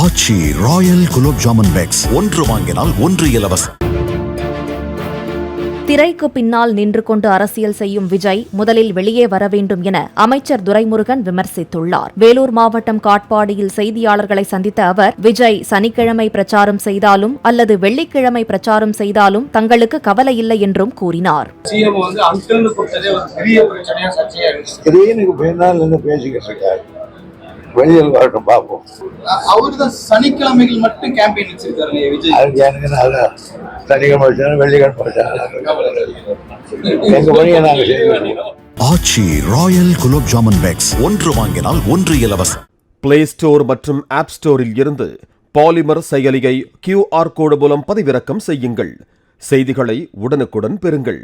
ஆச்சி Royal gulab jamun packs ஒன்று வாங்கினால் ஒன்று இலவசம். திரைக்கு பின்னால் நின்று கொண்டு அரசியல் செய்யும் விஜய் முதலில் வெளியே வர வேண்டும் என அமைச்சர் துரைமுருகன் விமர்சித்துள்ளார். வேலூர் மாவட்டம் காட்பாடியில் செய்தியாளர்களை சந்தித்த அவர், விஜய் சனிக்கிழமை பிரச்சாரம் செய்தாலும் அல்லது வெள்ளிக்கிழமை பிரச்சாரம் செய்தாலும் தங்களுக்கு கவலை இல்லை என்றும் கூறினார். வெளியில் வரட்டும் பார்ப்போம். அவர்தான் சனிக்கிழமைகள் மட்டும் கேம்பெயின் வச்சிருக்காரு விஜய். சனிக்கிழமை வெள்ளிக்கிழமை எங்க பணியை நாங்க செய்வோம். ஆச்சி ராயல் குலோப் ஜாமுன் பேக்ஸ் ஒன்று வாங்கினால் ஒன்று இலவசம். பிளே ஸ்டோர் மற்றும் ஆப் ஸ்டோரில் இருந்து பாலிமர் செயலியை QR கோடு மூலம் பதிவிறக்கம் செய்யுங்கள். செய்திகளை உடனுக்குடன் பெறுங்கள்.